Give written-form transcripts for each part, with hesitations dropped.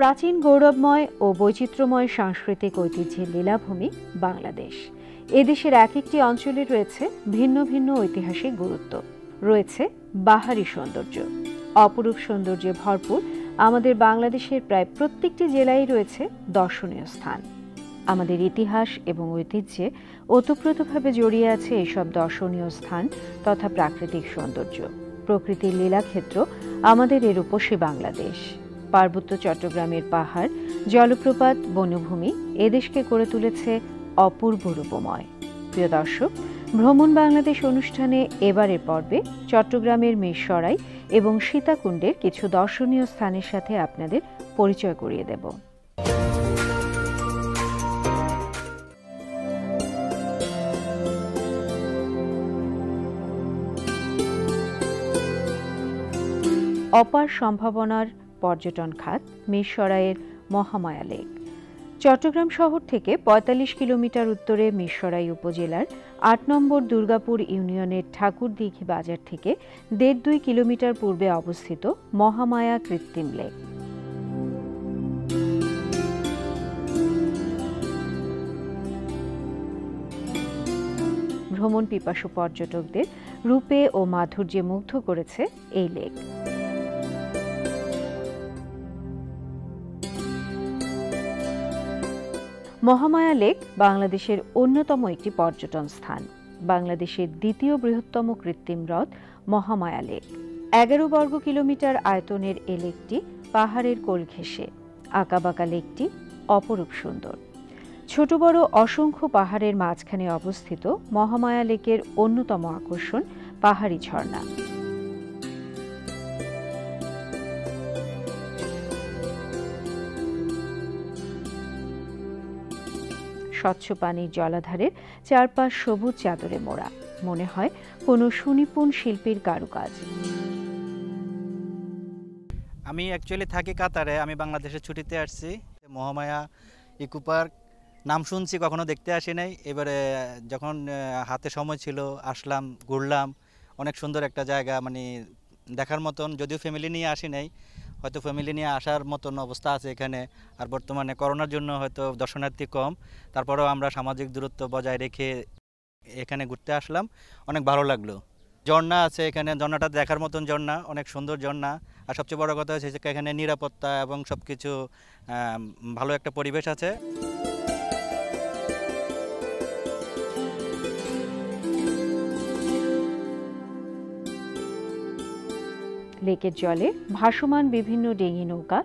প্রাচীন গৌরবময় ও বৈচিত্র্যময় সাংস্কৃতিক ঐতিহ্যের লীলাভূমি বাংলাদেশ। এদেশের এক একটি অঞ্চলে রয়েছে ভিন্ন ভিন্ন ঐতিহাসিক গুরুত্ব, রয়েছে বাহারি সৌন্দর্য। অপরূপ সৌন্দর্যে ভরপুর আমাদের বাংলাদেশের প্রায় প্রত্যেকটি জেলায় রয়েছে দর্শনীয় স্থান। আমাদের ইতিহাস এবং ঐতিহ্যে ওতপ্রোতভাবে জড়িয়ে আছে এসব দর্শনীয় স্থান তথা প্রাকৃতিক সৌন্দর্য। প্রকৃতির লীলাক্ষেত্র আমাদের এর রূপসী বাংলাদেশ। পার্বত্য চট্টগ্রামের পাহাড়, জলপ্রপাত, বনভূমি এদেশকে করে তুলেছে অপূর্ব রূপময়। প্রিয় দর্শক, ভ্রমণ বাংলাদেশ অনুষ্ঠানে এবারের পর্বে চট্টগ্রামের মিরসরাই এবং সীতাকুণ্ডের কিছু দর্শনীয় স্থানের সাথে আপনাদের পরিচয় করিয়ে দেব। অপার সম্ভাবনার পর্যটন খাত মিরসরাইয়ের মহামায়া লেক। চট্টগ্রাম শহর থেকে ৪৫ কিলোমিটার উত্তরে মিরসরাই উপজেলার ৮ নম্বর দুর্গাপুর ইউনিয়নের ঠাকুরদিঘি বাজার থেকে ১.৫-২ কিলোমিটার পূর্বে অবস্থিত মহামায়া কৃত্রিম লেক। ভ্রমণ পিপাসু পর্যটকদের রূপে ও মাধুর্যে মুগ্ধ করেছে এই লেক। মহামায়া লেক বাংলাদেশের অন্যতম একটি পর্যটন স্থান। বাংলাদেশের দ্বিতীয় বৃহত্তম কৃত্রিম হ্রদ মহামায়া লেক। ১১ বর্গ কিলোমিটার আয়তনের এ লেকটি পাহাড়ের কোল ঘেঁষে। আঁকাবাঁকা লেকটি অপরূপ সুন্দর। ছোট বড় অসংখ্য পাহাড়ের মাঝখানে অবস্থিত মহামায়া লেকের অন্যতম আকর্ষণ পাহাড়ি ঝর্ণা। স্বচ্ছ পানির জলাধারের চারপাশ সবুজ চাদরে মোড়া, মনে হয় কোনো সুনিপুণ শিল্পীর কারুকাজ। আমি অ্যাকচুয়ালি থাকি কাতারে, আমি বাংলাদেশে ছুটিতে আসছি। মহামায়া ইকো পার্ক নাম শুনছি, কখনো দেখতে আসি নাই। এবারে যখন হাতে সময় ছিল আসলাম, ঘুরলাম। অনেক সুন্দর একটা জায়গা, মানে দেখার মতন। যদিও ফ্যামিলি নিয়ে আসি নাই, হয়তো ফ্যামিলি নিয়ে আসার মতন অবস্থা আছে এখানে। আর বর্তমানে করোনার জন্য হয়তো দর্শনার্থী কম, তারপরেও আমরা সামাজিক দূরত্ব বজায় রেখে এখানে ঘুরতে আসলাম। অনেক ভালো লাগলো। ঝর্ণা আছে এখানে, ঝর্ণাটা দেখার মতন ঝর্ণা, অনেক সুন্দর ঝর্ণা। আর সবচেয়ে বড় কথা হচ্ছে এখানে নিরাপত্তা এবং সব কিছু ভালো একটা পরিবেশ আছে। লেকের জলে ভাসমান বিভিন্ন ডিঙি নৌকা,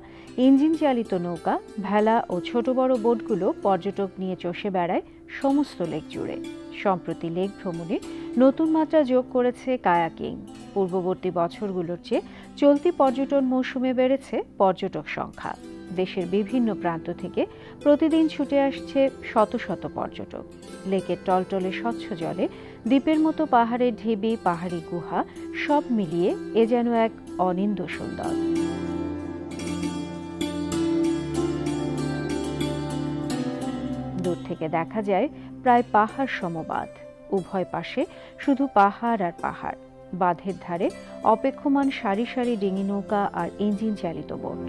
ইঞ্জিন চালিত নৌকা, ভেলা ও ছোট বড় বোটগুলো পর্যটক নিয়ে চষে বেড়ায় সমস্ত লেক জুড়ে। সম্প্রতি লেক ভ্রমণে নতুন মাত্রা যোগ করেছে কায়াকিং। পূর্ববর্তী বছরগুলোর চেয়ে চলতি পর্যটন মৌসুমে বেড়েছে পর্যটক সংখ্যা। দেশের বিভিন্ন প্রান্ত থেকে প্রতিদিন ছুটে আসছে শত শত পর্যটক। লেকের টলটলে স্বচ্ছ জলে দ্বীপের মতো পাহাড়ের ঢিবি, পাহাড়ি গুহা সব মিলিয়ে এ যেন এক অনিন্দ সুন্দর। দূর থেকে দেখা যায় প্রায় পাহাড় সমবাদ। উভয় পাশে শুধু পাহাড় আর পাহাড়। বাঁধের ধারে অপেক্ষমান সারি সারি ডিঙি নৌকা আর ইঞ্জিন চালিত বোট।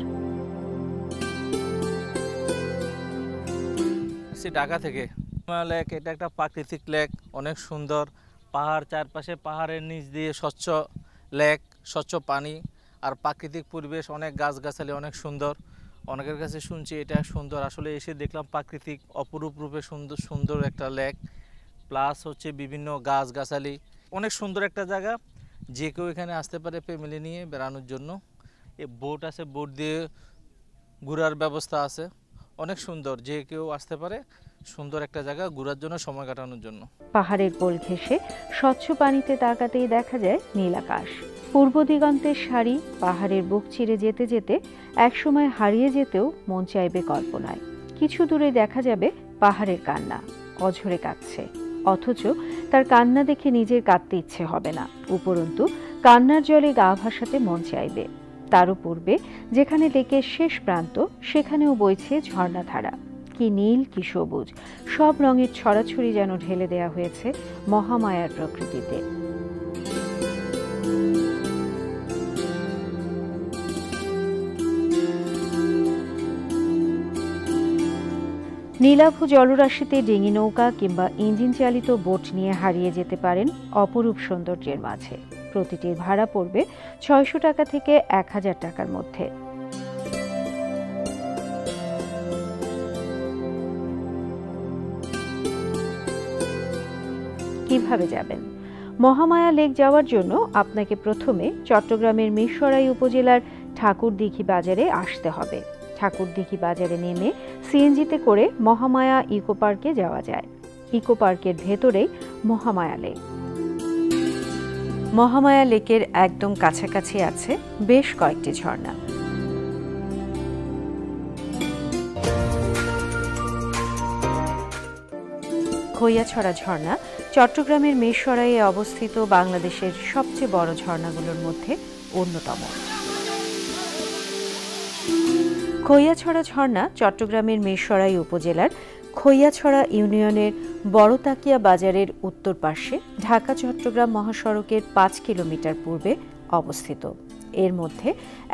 ঢাকা থেকে লেক, এটা একটা প্রাকৃতিক লেক, অনেক সুন্দর। পাহাড় চারপাশে, পাহাড়ের নিচ দিয়ে স্বচ্ছ লেক, স্বচ্ছ পানি আর প্রাকৃতিক পরিবেশ, অনেক গাছগাছালি, অনেক সুন্দর। অনেকের কাছে শুনছি এটা সুন্দর, আসলে এসে দেখলাম প্রাকৃতিক অপরূপ রূপে সুন্দর সুন্দর একটা লেক, প্লাস হচ্ছে বিভিন্ন গাছগাছালি, অনেক সুন্দর একটা জায়গা। যে কেউ এখানে আসতে পারে ফ্যামিলি নিয়ে বেড়ানোর জন্য। এই বোট আছে, বোট দিয়ে ঘোরার ব্যবস্থা আছে, অনেক সুন্দর। যে কেউ আসতে পারে, সুন্দর একটা জায়গা ঘোরার জন্য, সময় কাটানোর জন্য। পাহাড়ের কোল ঘেঁষে স্বচ্ছ পানিতে তাকাতেই দেখা যায় নীল আকাশ। পূর্ব দিগন্তের সারি পাহাড়ের বুক চিরে যেতে যেতে একসময় হারিয়ে যেতেও মন চাইবে কল্পনায়। কিছু দূরে দেখা যাবে পাহাড়ের কান্না, অঝরে কাঁদছে। অথচ তার কান্না দেখে নিজের কাঁদতে ইচ্ছে হবে না, উপরন্তু কান্নার জলে গা ভাসাতে মন চাইবে। তারও পূর্বে যেখানে লেকের শেষ প্রান্ত, সেখানেও বইছে ঝর্ণাধারা। কি নীল, কি সবুজ, সব রঙের ছড়াছড়ি যেন ঢেলে দেয়া হয়েছে মহামায়ার প্রকৃতিতে। নীলাভু জলরাশিতে ডিঙি নৌকা কিংবা ইঞ্জিন চালিত বোট নিয়ে হারিয়ে যেতে পারেন অপরূপ সৌন্দর্যের মাঝে। প্রতিটির ভাড়া পড়বে ৬০০ টাকা থেকে ১,০০০ টাকার মধ্যে। কিভাবে যাবেন? মহামায়া লেক যাওয়ার জন্য আপনাকে প্রথমে চট্টগ্রামের মিরসরাই উপজেলার ঠাকুরদিঘি বাজারে আসতে হবে। ঠাকুরদিঘি বাজারে নেমে সিএনজিতে করে মহামায়া ইকো পার্কে যাওয়া যায়। ইকো পার্কের ভেতরেই মহামায়া লেক। মহামায়া লেকের একদম কাছাকাছি আছে বেশ কয়েকটি ঝর্ণা। খৈয়াছড়া ঝর্ণা চট্টগ্রামের মিরসরাইয়ে অবস্থিত বাংলাদেশের সবচেয়ে বড় ঝর্ণাগুলোর মধ্যে অন্যতম। খৈয়াছড়া ঝর্ণা চট্টগ্রামের মিরসরাই উপজেলার খৈয়াছড়া ইউনিয়নের বড়তাকিয়া বাজারের উত্তর পাশে ঢাকা চট্টগ্রাম মহাসড়কের ৫ কিলোমিটার পূর্বে অবস্থিত। এর মধ্যে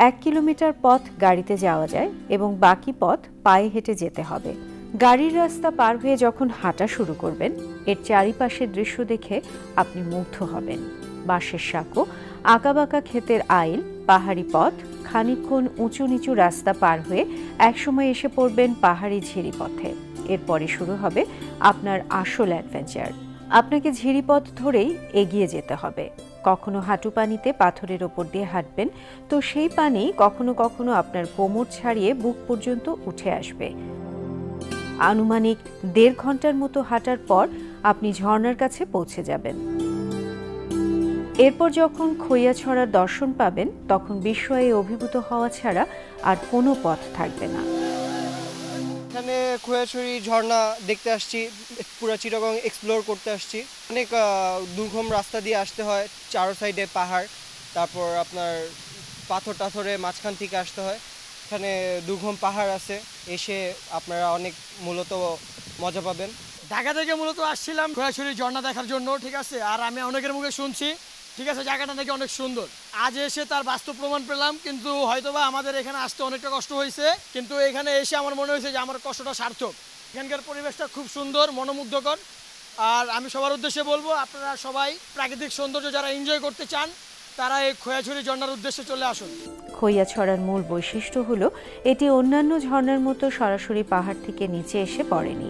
১ কিলোমিটার পথ গাড়িতে যাওয়া যায় এবং বাকি পথ পায়ে হেঁটে যেতে হবে। গাড়ির রাস্তা পার হয়ে যখন হাঁটা শুরু করবেন, এর চারিপাশের দৃশ্য দেখে আপনি মুগ্ধ হবেন। বাঁশের সাঁকো, আঁকাবাঁকা ক্ষেতের আইল, পাহাড়ি পথ, খানিকক্ষণ উঁচু নিচু রাস্তা পার হয়ে একসময় এসে পড়বেন পাহাড়ি ঝিরিপথে। এরপরে শুরু হবে আপনার আসল অ্যাডভেঞ্চার। আপনাকে ঝিরিপথ ধরেই এগিয়ে যেতে হবে। কখনো হাঁটু পানিতে পাথরের ওপর দিয়ে হাঁটবেন, তো সেই পানি কখনো কখনো আপনার কোমর ছাড়িয়ে বুক পর্যন্ত উঠে আসবে। আনুমানিক ১.৫ ঘন্টার মতো হাঁটার পর আপনি ঝর্ণার কাছে পৌঁছে যাবেন। এরপর যখন খৈয়াছড়ার দর্শন পাবেন, তখন বিস্ময়ে অভিভূত হওয়া ছাড়া আর কোনো পথ থাকবে না। এখানে খৈয়াছড়ি ঝর্ণা দেখতে আসছি, পুরো চিটাগং এক্সপ্লোর করতে আসছি। অনেক দুর্গম রাস্তা দিয়ে আসতে হয়, চারো সাইডে পাহাড়, তারপর আপনার পাথর টাথরে মাঝখান থেকে আসতে হয়। এখানে দুর্গম পাহাড় আছে, এসে আপনারা অনেক মূলত মজা পাবেন। ঢাকা থেকে মূলত আসছিলাম খৈয়াছড়ি ঝর্ণা দেখার জন্য, ঠিক আছে। আর আমি অনেকের মুখে শুনছি, ঠিক আছে, জায়গাটা নাকি অনেক সুন্দর। আজ এসে তার বাস্তব প্রমাণ পেলাম। কিন্তু হয়তোবা আমাদের এখানে আসতে অনেকটা কষ্ট হয়েছে, কিন্তু এখানে এসে আমার মনে হয়েছে যে আমার কষ্টটা সার্থক। এখানকার পরিবেশটা খুব সুন্দর, মনোমুগ্ধকর। আর আমি সবার উদ্দেশ্যে বলবো, আপনারা সবাই প্রাকৃতিক সৌন্দর্য যারা এনজয় করতে চান, তারা এই খৈয়াছড়ি ঝর্ণার উদ্দেশ্যে চলে আসুন। খৈয়াছড়ার মূল বৈশিষ্ট্য হলো এটি অন্যান্য ঝর্ণার মতো সরাসরি পাহাড় থেকে নিচে এসে পড়েনি।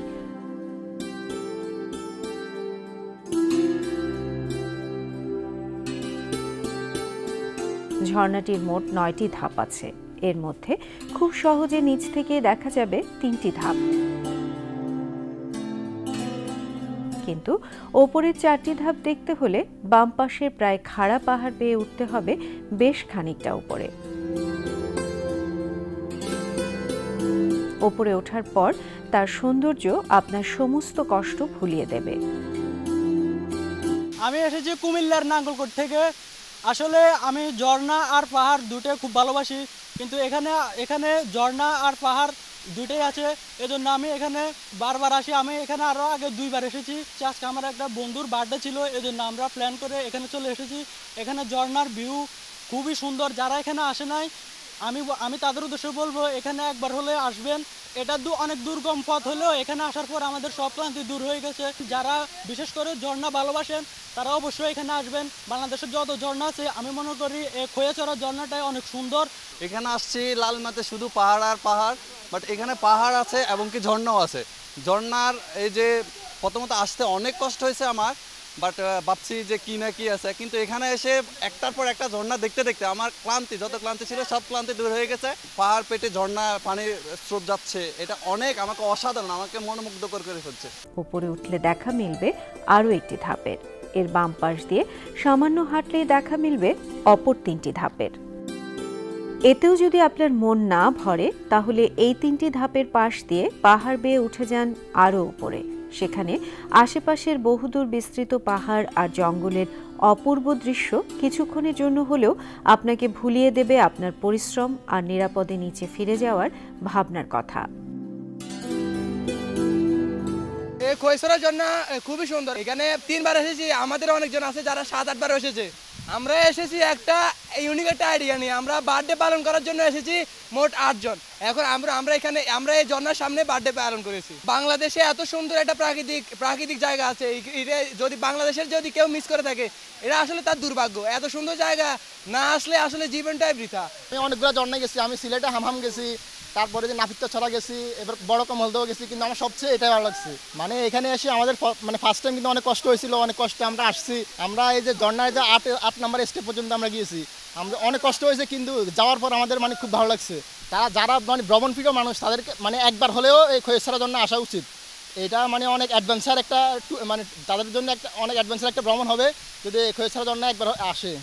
ঝর্ণাটির মোট ৯টি ধাপ আছে। এর মধ্যে খুব সহজে নিচ থেকে দেখা যাবে ৩টি ধাপ, কিন্তু ওপরের 4টি ধাপ দেখতে হলে বাম পাশের প্রায় খাড়া পাহাড় বেয়ে উঠতে হবে বেশ খানিকটা উপরে। ওপরে ওঠার পর তার সৌন্দর্য আপনার সমস্ত কষ্ট ভুলিয়ে দেবে। আমি এসেছি কুমিল্লার নাঙ্গলকোট থেকে। আসলে আমি ঝর্ণা আর পাহাড় দুটোই খুব ভালোবাসি, কিন্তু এখানে ঝর্ণা আর পাহাড় দুটোই আছে, এজন্য আমি এখানে বারবার আসি। আমি এখানে আরও আগে 2বার এসেছি। আজকে আমার একটা বন্ধুর বার্থডে ছিল, এজন্য আমরা প্ল্যান করে এখানে চলে এসেছি। এখানে ঝর্ণার ভিউ খুবই সুন্দর। যারা এখানে আসে নাই, আমি তাদের উদ্দেশ্যে বলবো এখানে একবার হলে আসবেন। এটা অনেক দুর্গম পথ হলেও এখানে আসার পর আমাদের সব ক্লান্তি দূর হয়ে গেছে। যারা বিশেষ করে ঝর্ণা ভালোবাসেন, তারা অবশ্যই এখানে আসবেন। বাংলাদেশের যত ঝর্ণা আছে, আমি মনে করি এই খৈয়াছড়া ঝর্ণাটাই অনেক সুন্দর। এখানে আসছি লালমাতে শুধু পাহাড় আর পাহাড়, বাট এখানে পাহাড় আছে এবং কি ঝর্ণাও আছে। ঝর্ণার এই যে প্রথমত আসতে অনেক কষ্ট হয়েছে আমার, বাট ভাবছি যে কি না কি আছে, কিন্তু এখানে এসে একটার পর একটা ঝর্ণা দেখতে দেখতে আমার যত ক্লান্তি ছিল সব ক্লান্তি দূর হয়ে গেছে। পাহাড় পেটে ঝর্ণা পানির স্রোত যাচ্ছে, এটা অনেক আমাকে অসাধারণ, আমাকে মনোমুগ্ধকর করে ফেলছে। উপরে উঠলে দেখা মিলবে আরও একটি ধাপের। এর বাম পাশ দিয়ে সামান্য হাঁটলেই দেখা মিলবে অপর 3টি ধাপের। এতেও যদি আপনার মন না ভরে, তাহলে এই 3টি ধাপের পাশ দিয়ে পাহাড় বেয়ে উঠে যান আরও উপরে। সেখানে আশেপাশের বহুদূর বিস্তৃত পাহাড় আর জঙ্গলের অপূর্ব দৃশ্য কিছুক্ষণের জন্য হলেও আপনাকে ভুলিয়ে দেবে আপনার পরিশ্রম আর নিরাপদে নিচে ফিরে যাওয়ার ভাবনার কথা। এই খৈয়াছড়ার ঝর্ণা খুবই সুন্দর। এখানে 3বার এসেছি, আমাদের অনেকজন আছে যারা 7-8 বার এসেছে। আমরা এসেছি একটা ইউনিক একটা আইডিয়া নিয়ে, আমরা বার্থডে পালন করার জন্য এসেছি মোট 8 জন। এখন আমরা এই ঝর্ণার সামনে বার্থডে পালন করেছি। বাংলাদেশে এত সুন্দর একটা প্রাকৃতিক জায়গা আছে, এটা যদি বাংলাদেশের যদি কেউ মিস করে থাকে এটা আসলে তার দুর্ভাগ্য। এত সুন্দর জায়গা না আসলে আসলে জীবনটাই বৃথা। আমি অনেকগুলো ঝর্ণা গেছি, আমি সিলেটে হামহাম গেছি, তারপরে যে নাফিত্তা ছড়া গেছি, এবার বড় কমলদেও গেছি, কিন্তু আমার সবচেয়ে এটাই ভালো লাগছে। মানে এখানে এসে আমাদের মানে ফার্স্ট টাইম কিন্তু অনেক কষ্ট হয়েছিল, অনেক কষ্টে আমরা আসছি। আমরা এই যে ঝর্ণায় যে 8 নাম্বার স্টেপ পর্যন্ত আমরা গিয়েছি, আমাদের অনেক কষ্ট হয়েছে, কিন্তু যাওয়ার পর আমাদের মানে খুব ভালো লাগছে। যারা মানে ভ্রমণ প্রিয় মানুষ তাদেরকে মানে একবার হলেও এই খৈরছড়া ঝর্ণা আসা উচিত। এটা মানে অনেক অ্যাডভেঞ্চার একটা, মানে তাদের জন্য একটা অনেক অ্যাডভেঞ্চার একটা ভ্রমণ হবে যদি খৈরছড়া ঝর্ণা একবার আসে।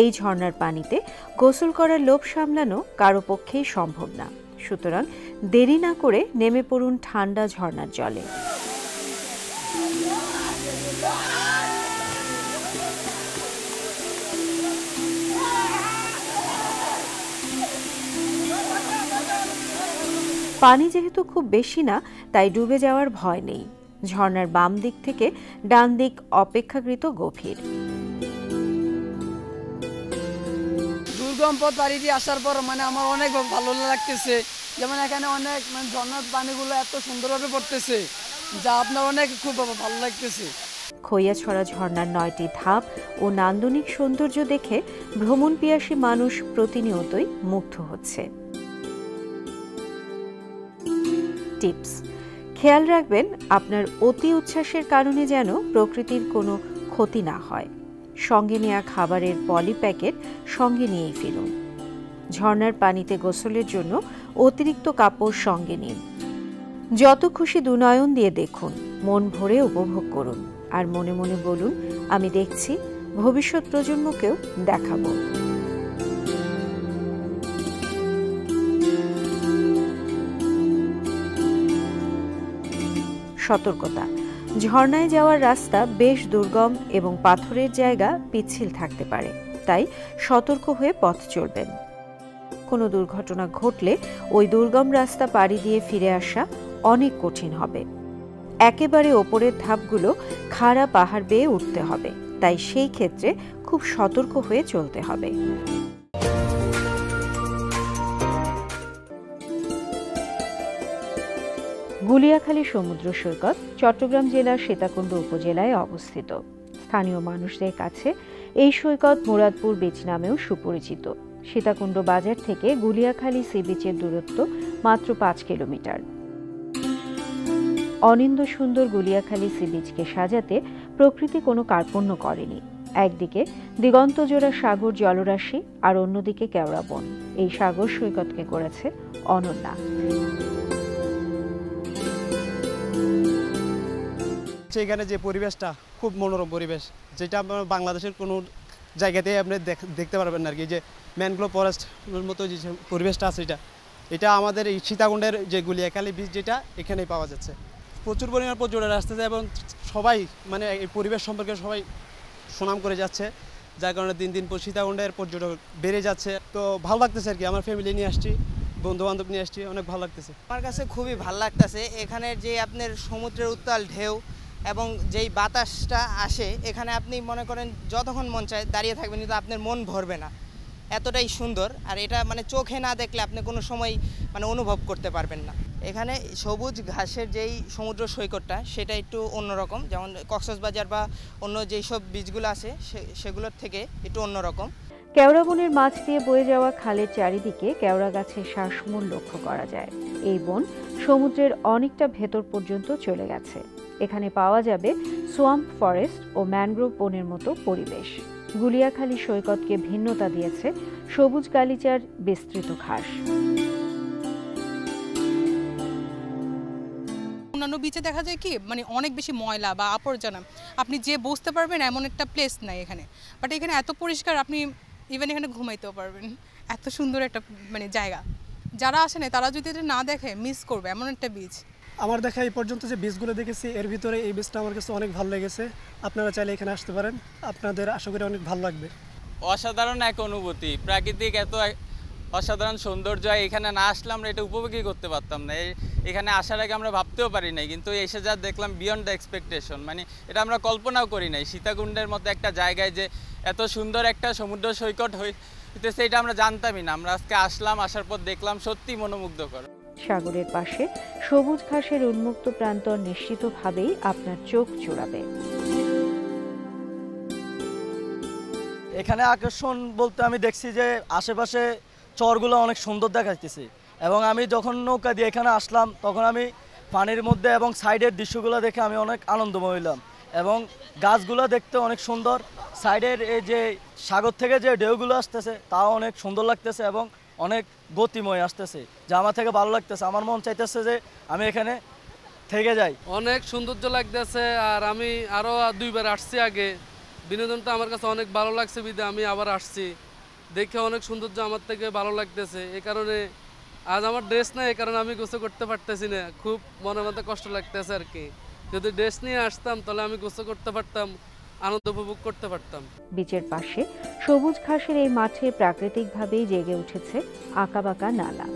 এই ঝর্ণার পানিতে গোসল করার লোভ সামলানো কারো পক্ষেই সম্ভব না, সুতরাং দেরি না করে নেমে পড়ুন ঠান্ডা ঝর্ণার জলে। পানি যেহেতু খুব বেশি না, তাই ডুবে যাওয়ার ভয় নেই। ঝর্ণার বাম দিক থেকে ডান দিক অপেক্ষাকৃত গভীর। দুর্গম পথ পাড়ি দিয়ে আসার পর মানে আমার অনেক ভালো লাগতেছে। যেমন এখানে অনেক মানে ঝর্ণার পানিগুলো এত সুন্দরভাবে পড়তেছে, যা আপনার অনেক খুব ভালো লাগতেছে। খৈয়াছড়া ঝর্ণার 9টি ধাপ ও নান্দনিক সৌন্দর্য দেখে ভ্রমণ পিয়াসী মানুষ প্রতিনিয়তই মুগ্ধ হচ্ছে। টিপস: খেয়াল রাখবেন আপনার অতি উচ্ছ্বাসের কারণে যেন প্রকৃতির কোনো ক্ষতি না হয়। সঙ্গে নেওয়া খাবারের পলি প্যাকেট সঙ্গে নিয়েই ফিরুন। ঝর্ণার পানিতে গোসলের জন্য অতিরিক্ত কাপড় সঙ্গে নিন। যত খুশি দুনয়ন দিয়ে দেখুন, মন ভরে উপভোগ করুন, আর মনে মনে বলুন, আমি দেখছি, ভবিষ্যৎ প্রজন্মকেও দেখাবো। সতর্কতা: ঝর্ণায় যাওয়ার রাস্তা বেশ দুর্গম এবং পাথরের জায়গা পিচ্ছিল থাকতে পারে, তাই সতর্ক হয়ে পথ চলবেন। কোনো দুর্ঘটনা ঘটলে ওই দুর্গম রাস্তা পাড়ি দিয়ে ফিরে আসা অনেক কঠিন হবে। একেবারে ওপরের ধাপগুলো খাড়া পাহাড় বেয়ে উঠতে হবে, তাই সেই ক্ষেত্রে খুব সতর্ক হয়ে চলতে হবে। গুলিয়াখালী সমুদ্র সৈকত চট্টগ্রাম জেলার সীতাকুণ্ড উপজেলায় অবস্থিত। স্থানীয় মানুষদের কাছে এই সৈকত মুরাদপুর বিচ নামেও সুপরিচিত। সীতাকুণ্ড বাজার থেকে গুলিয়াখালী সি বিচের দূরত্ব মাত্র 5 কিলোমিটার। অনিন্দ্য সুন্দর গুলিয়াখালী সি বিচকে সাজাতে প্রকৃতি কোনো কার্পণ্য করেনি। একদিকে দিগন্তজোড়া সাগর জলরাশি, আর অন্যদিকে কেওড়া বন। এই সাগর সৈকতকে করেছে অনন্যা। এখানে যে পরিবেশটা খুব মনোরম পরিবেশ, যেটা আপনার বাংলাদেশের কোনো জায়গাতেই আপনি দেখতে পারবেন না আর কি। যে ম্যানগ্রোভ ফরেস্টের মতো যে পরিবেশটা আছে, এটা আমাদের এই সীতাকুণ্ডের যে গুলিয়াখালী বীচ, যেটা এখানেই পাওয়া যাচ্ছে। প্রচুর পরিমাণ পর্যটক আসতেছে এবং সবাই মানে এই পরিবেশ সম্পর্কে সবাই সুনাম করে যাচ্ছে, যার কারণে দিন দিন সীতাকুণ্ডের পর্যটক বেড়ে যাচ্ছে। তো ভালো লাগতেছে আর কি। আমার ফ্যামিলি নিয়ে আসছি, বন্ধু বান্ধব নিয়ে আসছি, অনেক ভালো লাগতেছে। আমার কাছে খুবই ভালো লাগতেছে। এখানে যে আপনার সমুদ্রের উত্তাল ঢেউ এবং যেই বাতাসটা আসে, এখানে আপনি মনে করেন যতক্ষণ মন চায় দাঁড়িয়ে থাকবেন, কিন্তু আপনার মন ভরবে না, এতটাই সুন্দর। আর এটা মানে চোখে না দেখলে আপনি কোনো সময় মানে অনুভব করতে পারবেন না। এখানে সবুজ ঘাসের যেই সমুদ্র সৈকতটা, সেটা একটু অন্যরকম। যেমন কক্সবাজার বা অন্য যেই সব বীচগুলো আছে সেগুলোর থেকে একটু অন্যরকম। কেওড়া বনের মাছ দিয়ে বয়ে যাওয়া খালের চারিদিকে কেওড়া গাছের শ্বাসমূল লক্ষ্য করা যায়। এই বন সমুদ্রের অনেকটা ভেতর পর্যন্ত চলে গেছে। এখানে পাওয়া যাবে সোয়াম্প ফরেস্ট ও ম্যানগ্রোভ বনের মতো পরিবেশ। গুলিয়াখালী সৈকতকে ভিন্নতা দিয়েছে সবুজ গালিচার বিস্তৃত ঘাস। অন্যান্য বিচে দেখা যায় কি মানে অনেক বেশি ময়লা বা আবর্জনা, আপনি যে বসতে পারবেন এমন একটা প্লেস নাই এখানে। বাট এখানে এত পরিষ্কার, আপনি ইভেন এখানে ঘুমাইতেও পারবেন। এত সুন্দর একটা মানে জায়গা, যারা আসে না তারা যদি এটা না দেখে মিস করবে এমন একটা বিচ। আমার দেখা এই পর্যন্ত যে বীচগুলো দেখেছি, এর ভিতরে এই বীচটা আমার কাছে অনেক ভালো লেগেছে। আপনারা চাইলে এখানে আসতে পারেন, আপনাদের আশা করি অনেক ভালো লাগবে। অসাধারণ এক অনুভূতি, প্রাকৃতিক এত অসাধারণ সৌন্দর্য। এখানে না আসলে আমরা এটা উপভোগই করতে পারতাম না। এখানে আসার আগে আমরা ভাবতেও পারি নাই, কিন্তু এসে যা দেখলাম বিয়ন্ড দ্য এক্সপেকটেশন, মানে এটা আমরা কল্পনাও করি নাই। সীতাকুণ্ডের মতো একটা জায়গায় যে এত সুন্দর একটা সমুদ্র সৈকত হইতেছে এটা আমরা জানতামই না। আমরা আজকে আসলাম, আসার পর দেখলাম সত্যি মনোমুগ্ধকর। সাগরের পাশে সবুজ ঘাসের উন্মুক্ত প্রান্তর নিশ্চিতভাবেই আপনার চোখ জোড়াবে। এখানে আকর্ষণ বলতে আমি দেখছি যে আশেপাশে চরগুলো অনেক সুন্দর দেখাইতেছে, এবং আমি যখন নৌকা দিয়ে এখানে আসলাম তখন আমি পানির মধ্যে এবং সাইডের দৃশ্যগুলো দেখে আমি অনেক আনন্দময় হইলাম, এবং গাছগুলো দেখতে অনেক সুন্দর। সাইডের এই যে সাগর থেকে যে ঢেউগুলো আসতেছে তাও অনেক সুন্দর লাগতেছে এবং অনেক গতিময় আসতেছে, যা আমার থেকে ভালো লাগতেছে। আমার মন চাইতেছে যে আমি এখানে থেকে যাই। অনেক সৌন্দর্য লাগতেছে, আর আমি আরও 2বার আসছি আগে। বিনোদনটা আমার কাছে অনেক ভালো লাগছে বিধে আমি আবার আসছি, দেখে অনেক সৌন্দর্য আমার থেকে ভালো লাগতেছে। এই কারণে আজ আমার ড্রেস নেই, এই কারণে আমি গোসল করতে পারতেছি না, খুব মনের মধ্যে কষ্ট লাগতেছে আর কি। যদি ড্রেস নিয়ে আসতাম তাহলে আমি গোসল করতে পারতাম, আনন্দ উপভোগ করতে পারতাম। বিচের পাশে সবুজ ঘাসের এই মাঠে প্রাকৃতিকভাবেই জেগে উঠেছে আঁকাবাঁকা নালা।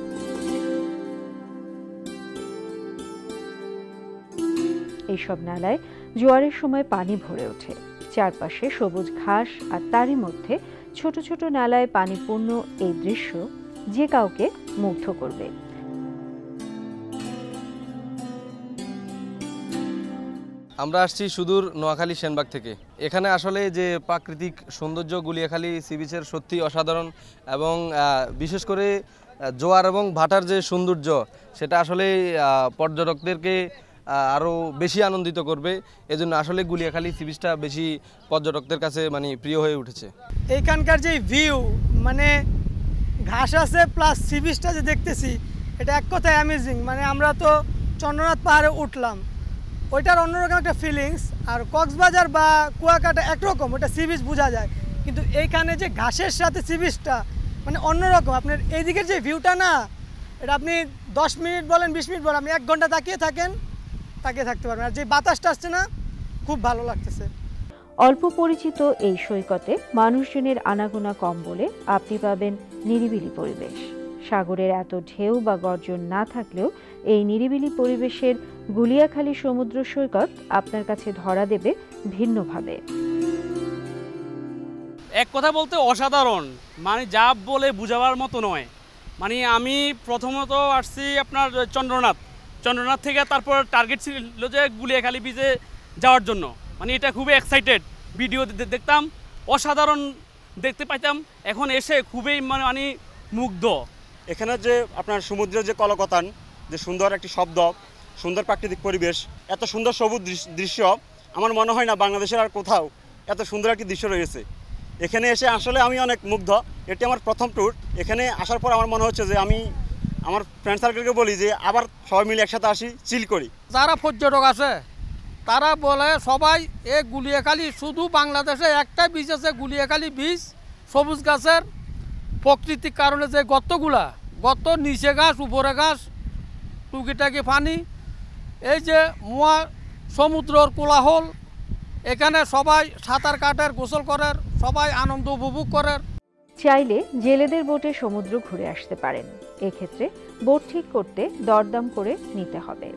এইসব নালায় জোয়ারের সময় পানি ভরে ওঠে। চারপাশে সবুজ ঘাস আর তারই মধ্যে ছোট ছোট নালায় পানিপূর্ণ এই দৃশ্য যে কাউকে মুগ্ধ করবে। আমরা আসছি সুদূর নোয়াখালী সেনবাগ থেকে। এখানে আসলে যে প্রাকৃতিক সৌন্দর্য গুলিয়াখালী সি বিচের সত্যি অসাধারণ, এবং বিশেষ করে জোয়ার এবং ভাটার যে সৌন্দর্য সেটা আসলে পর্যটকদেরকে আরও বেশি আনন্দিত করবে। এজন্য আসলে গুলিয়াখালী সি বিচটা বেশি পর্যটকদের কাছে মানে প্রিয় হয়ে উঠেছে। এইখানকার যে ভিউ, মানে ঘাস আছে প্লাস সি বিচটা যে দেখতেছি, এটা এক কথায় অ্যামেজিং। মানে আমরা তো চন্দ্রনাথ পাহাড়ে উঠলাম, ওইটার অন্যরকম একটা ফিলিংস। আর কক্সবাজার বা কুয়াকাটা একরকম, ওটা সি বিচ বোঝা যায়, কিন্তু এইখানে যে ঘাসের সাথে সি বিচটা মানে অন্যরকম। আপনার এইদিকের যে ভিউটা না, এটা আপনি 10 মিনিট বলেন 20 মিনিট বলেন, আপনি 1 ঘন্টা তাকিয়ে থাকতে পারবেন। আর যে বাতাসটা আসছে না, খুব ভালো লাগতেছে। অল্প পরিচিত এই সৈকতে মানুষজনের আনাগোনা কম বলে আপনি পাবেন নিরিবিলি পরিবেশ। সাগরের এত ঢেউ বা গর্জন না থাকলেও এই নিরিবিলি পরিবেশের গুলিয়াখালী সমুদ্র সৈকত আপনার কাছে ধরা দেবে ভিন্নভাবে। এক কথা বলতে অসাধারণ, মানে যা বলে বোঝাবার মতো নয়। মানে আমি প্রথমত আসছি আপনার চন্দ্রনাথ থেকে, তারপর টার্গেট ছিল যে গুলিয়াখালী বিচে যাওয়ার জন্য। মানে এটা খুবই এক্সাইটেড, ভিডিও দেখতাম, অসাধারণ দেখতে পাইতাম। এখন এসে খুবই মানে মুগ্ধ। এখানে যে আপনার সমুদ্রের যে কলকতান, যে সুন্দর একটি শব্দ, সুন্দর প্রাকৃতিক পরিবেশ, এত সুন্দর সবুজ দৃশ্য আমার মনে হয় না বাংলাদেশের আর কোথাও এত সুন্দর একটি দৃশ্য রয়েছে। এখানে এসে আসলে আমি অনেক মুগ্ধ। এটি আমার প্রথম ট্যুর। এখানে আসার পর আমার মনে হচ্ছে যে আমি আমার ফ্রেন্ড সার্কেলকে বলি যে আবার সবাই মিলে একসাথে আসি, চিল করি। যারা পর্যটক আছে তারা বলে সবাই এই গুলিয়াখালী, শুধু বাংলাদেশে একটাই বিচ আছে গুলিয়াখালী বিচ। সবুজ গাছের প্রাকৃতিক কারণে যে গর্ত, নিচে গাছ উপরে গাছ, টুকিটাকি পানি, এই যে মোয়া সমুদ্রের কোলাহল, এখানে সবাই সাঁতার কাটের, গোসল করার, সবাই আনন্দ উপভোগ করার। চাইলে জেলেদের বোটে সমুদ্র ঘুরে আসতে পারেন। এক্ষেত্রে বোট ঠিক করতে দরদাম করে নিতে হবে।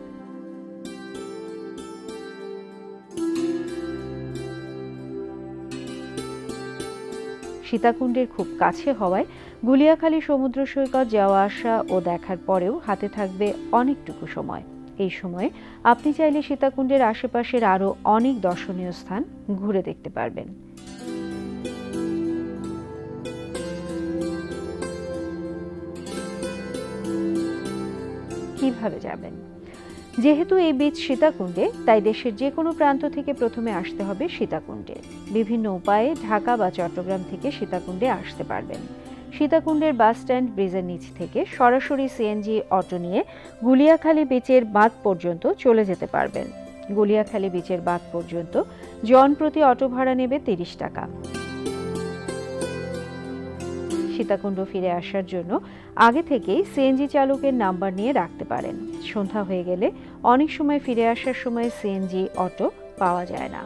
সীতাকুণ্ডের খুব কাছে হওয়ায় গুলিয়াখালী সমুদ্র সৈকত যাওয়া আসা ও দেখার পরেও হাতে থাকবে অনেকটুকু সময়। এই সময়ে আপনি চাইলে সীতাকুণ্ডের আশেপাশের আরও অনেক দর্শনীয় স্থান ঘুরে দেখতে পারবেন। কিভাবে যাবেন? যেহেতু এই বিচ সীতাকুণ্ডে, তাই দেশের যে কোনো প্রান্ত থেকে প্রথমে আসতে হবে সীতাকুণ্ডে। বিভিন্ন উপায়ে ঢাকা বা চট্টগ্রাম থেকে সীতাকুণ্ডে আসতে পারবেন। সীতাকুণ্ডের বাস স্ট্যান্ড ব্রিজের নিচ থেকে সরাসরি সিএনজি অটো নিয়ে গুলিয়াখালী বিচের বাঁধ পর্যন্ত চলে যেতে পারবেন। গুলিয়াখালী বিচের বাঁধ পর্যন্ত জন প্রতি অটো ভাড়া নেবে 30 টাকা। সীতাকুণ্ড ফিরে আসার জন্য আগে থেকেই সিএনজি চালকের নাম্বার নিয়ে রাখতে পারেন। সন্ধ্যা হয়ে গেলে অনেক সময় ফিরে আসার সময় সিএনজি অটো পাওয়া যায় না।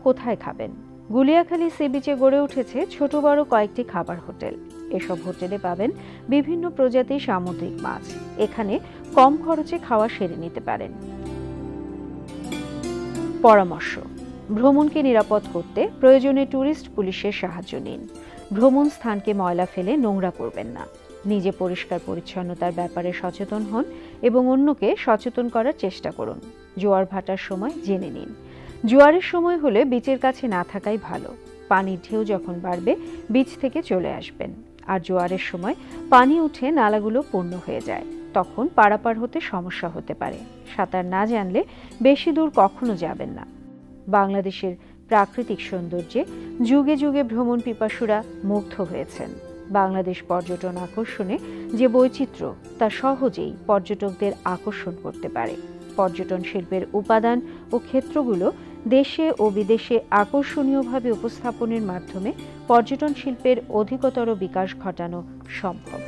কোথায় খাবেন? গুলিয়াখালী সি বিচে গড়ে উঠেছে ছোট বড় কয়েকটি খাবার হোটেল। এসব হোটেলে পাবেন বিভিন্ন প্রজাতির সামুদ্রিক মাছ। এখানে কম খরচে খাওয়া সেরে নিতে পারেন। পরামর্শ: ভ্রমণকে নিরাপদ করতে প্রয়োজনে ট্যুরিস্ট পুলিশের সাহায্য নিন। ভ্রমণ স্থানকে ময়লা ফেলে নোংরা করবেন না। নিজে পরিষ্কার পরিচ্ছন্নতার ব্যাপারে সচেতন হন এবং অন্যকে সচেতন করার চেষ্টা করুন। জোয়ার ভাটার সময় জেনে নিন। জোয়ারের সময় হলে বিচের কাছে না থাকাই ভালো। পানির ঢেউ যখন বাড়বে বিচ থেকে চলে আসবেন। আর জোয়ারের সময় পানি উঠে নালাগুলো পূর্ণ হয়ে যায়, তখন পারাপার হতে সমস্যা হতে পারে। সাঁতার না জানলে বেশি দূর কখনো যাবেন না। বাংলাদেশের প্রাকৃতিক সৌন্দর্যে যুগে যুগে ভ্রমণ পিপাসুরা মুগ্ধ হয়েছেন। বাংলাদেশ পর্যটন আকর্ষণে যে বৈচিত্র্য তা সহজেই পর্যটকদের আকর্ষণ করতে পারে। পর্যটন শিল্পের উপাদান ও ক্ষেত্রগুলো দেশে ও বিদেশে আকর্ষণীয়ভাবে উপস্থাপনের মাধ্যমে পর্যটন শিল্পের অধিকতর বিকাশ ঘটানো সম্ভব।